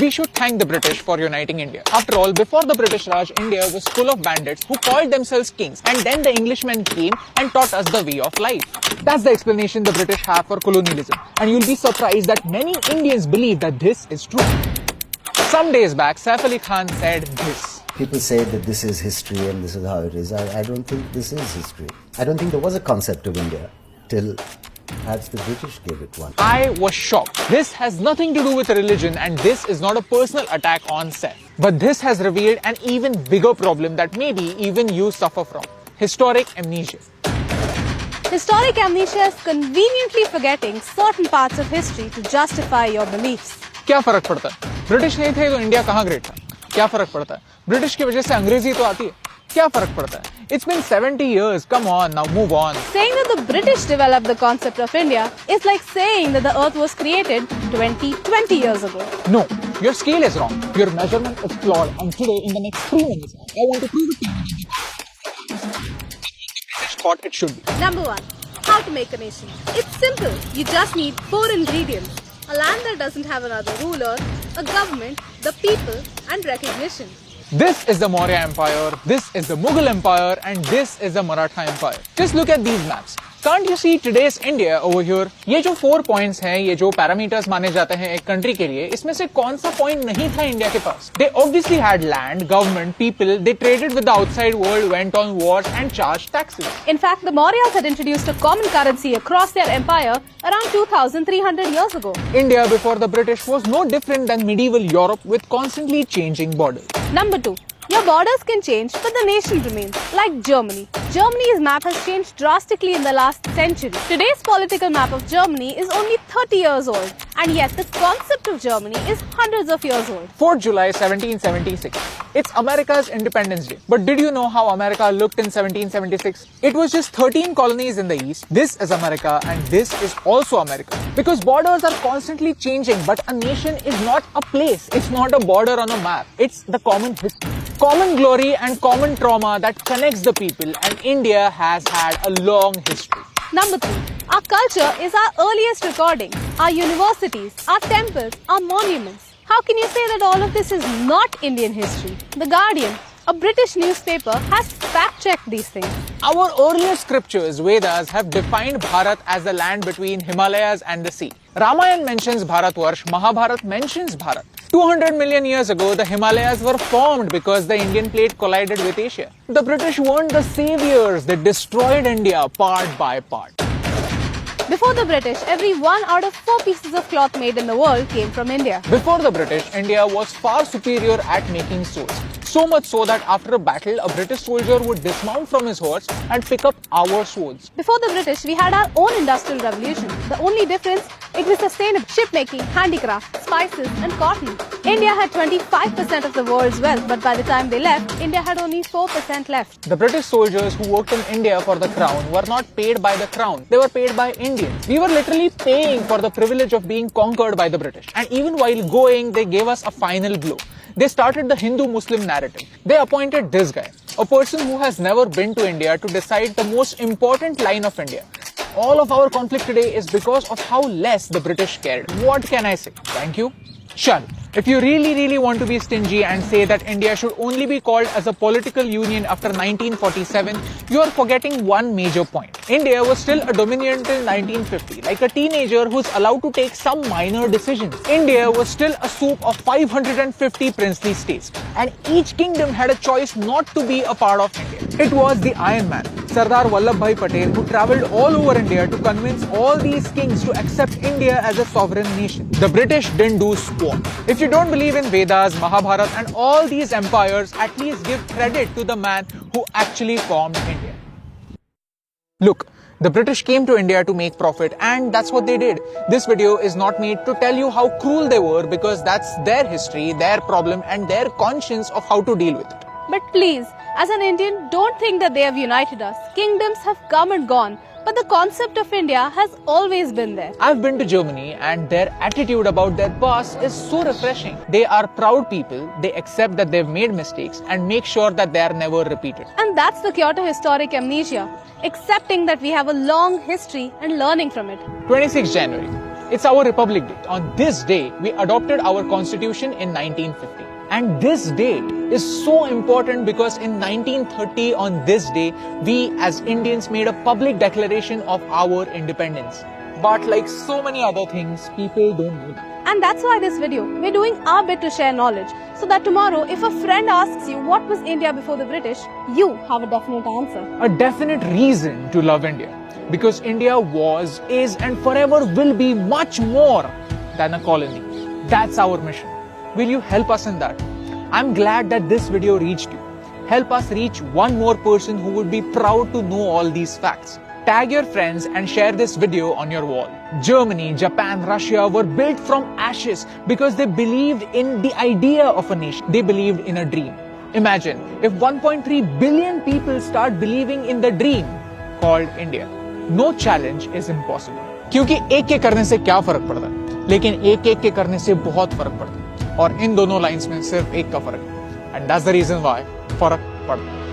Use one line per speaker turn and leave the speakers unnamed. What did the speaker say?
We should thank the British for uniting India. After all, before the British Raj, India was full of bandits who called themselves kings, and then the Englishmen came and taught us the way of life. That's the explanation the British have for colonialism, and you'll be surprised that many Indians believe that this is true. Some days back, Saif Ali Khan said this.
People say that this is history and this is how it is. I don't think this is history. I don't think there was a concept of India till perhaps the British gave it one.
I was shocked. This has nothing to do with religion, and this is not a personal attack on Saif. But this has revealed an even bigger problem that maybe even you suffer from. Historic amnesia.
Historic amnesia is conveniently forgetting certain parts of history to justify your beliefs.
क्या फर्क पड़ता है? British नहीं थे तो India कहाँ great था? क्या फर्क पड़ता है? ब्रिटिश की वजह से अंग्रेजी तो आती है. क्या फर्क पड़ता है? It's been 70 years. Come on, now move on.
Saying that the British developed the concept of India is like saying that the earth was created 20 years ago.
No, your scale is wrong. Your measurement is flawed. And today, in the next 3 minutes, I want to prove it to you. The British thought it should be.
Number 1. How to make a nation. It's simple. You just need 4 ingredients. A land that doesn't have another ruler, a government, the people, and recognition.
This is the Maurya Empire, this is the Mughal Empire, and this is the Maratha Empire. Just look at these maps. Can't you see today's India over here? ये जो 4 points हैं, ये जो parameters माने जाते हैं एक country के लिए, इसमें से कौन सा point नहीं था इंडिया के पास? They obviously had land, government, people. They traded with the outside world, went on wars, and charged taxes.
In fact, the Mauryas had introduced a common currency across their empire around 2,300 years ago.
India before the British was no different than medieval Europe with constantly changing borders.
Number 2. Your borders can change, but the nation remains, like Germany. Germany's map has changed drastically in the last century. Today's political map of Germany is only 30 years old, and yet the concept of Germany is hundreds of years old.
4th July 1776. It's America's Independence Day. But did you know how America looked in 1776? It was just 13 colonies in the east. This is America, and this is also America. Because borders are constantly changing, but a nation is not a place. It's not a border on a map. It's the common history. Common glory and common trauma that connects the people, and India has had a long history.
Number 3. Our culture is our earliest recording. Our universities, our temples, our monuments. How can you say that all of this is not Indian history? The Guardian, a British newspaper, has fact-checked these things.
Our earliest scriptures, Vedas, have defined Bharat as the land between Himalayas and the sea. Ramayana mentions Bharatvarsh, Mahabharata mentions Bharat. 200 million years ago, the Himalayas were formed because the Indian plate collided with Asia. The British weren't the saviors. They destroyed India part by part.
Before the British, every 1 out of 4 pieces of cloth made in the world came from India.
Before the British, India was far superior at making swords. So much so that after a battle, a British soldier would dismount from his horse and pick up our swords.
Before the British, we had our own industrial revolution. The only difference, it was sustainable. Shipmaking, handicraft, spices, and cotton. India had 25% of the world's wealth, but by the time they left, India had only 4% left.
The British soldiers who worked in India for the crown were not paid by the crown. They were paid by Indians. We were literally paying for the privilege of being conquered by the British. And even while going, they gave us a final blow. They started the Hindu-Muslim narrative. They appointed this guy, a person who has never been to India, to decide the most important line of India. All of our conflict today is because of how less the British cared. What can I say? Thank you. Shall. If you really want to be stingy and say that India should only be called as a political union after 1947, you are forgetting one major point. India was still a dominion till 1950, like a teenager who's allowed to take some minor decisions. India was still a soup of 550 princely states, and each kingdom had a choice not to be a part of India. It was the Iron Man, Sardar Vallabhbhai Patel, who travelled all over India to convince all these kings to accept India as a sovereign nation. The British didn't do squat. If you don't believe in Vedas, Mahabharata and all these empires, at least give credit to the man who actually formed India. Look, the British came to India to make profit, and that's what they did. This video is not made to tell you how cruel they were, because that's their history, their problem and their conscience of how to deal with it.
But please, as an Indian, don't think that they have united us. Kingdoms have come and gone, but the concept of India has always been there.
I've been to Germany, and their attitude about their past is so refreshing. They are proud people, they accept that they've made mistakes and make sure that they are never repeated.
And that's the Kyoto historic amnesia, accepting that we have a long history and learning from it.
26 January. It's our Republic Day. On this day, we adopted our constitution in 1950. And this date is so important because in 1930 on this day, we as Indians made a public declaration of our independence. But like so many other things, people don't know that.
And that's why this video, we're doing our bit to share knowledge, so that tomorrow if a friend asks you what was India before the British, you have a definite answer.
A definite reason to love India. Because India was, is and forever will be much more than a colony. That's our mission. Will you help us in that? I'm glad that this video reached you. Help us reach one more person who would be proud to know all these facts. Tag your friends and share this video on your wall. Germany, Japan, Russia were built from ashes because they believed in the idea of a nation. They believed in a dream. Imagine if 1.3 billion people start believing in the dream called India. No challenge is impossible. क्योंकि एक एक करने से क्या फर्क पड़ता है, लेकिन एक एक के करने से बहुत फर्क पड़ता है और इन दोनों लाइंस में सिर्फ एक का फर्क है. And that's the reason why फर्क पड़ता है.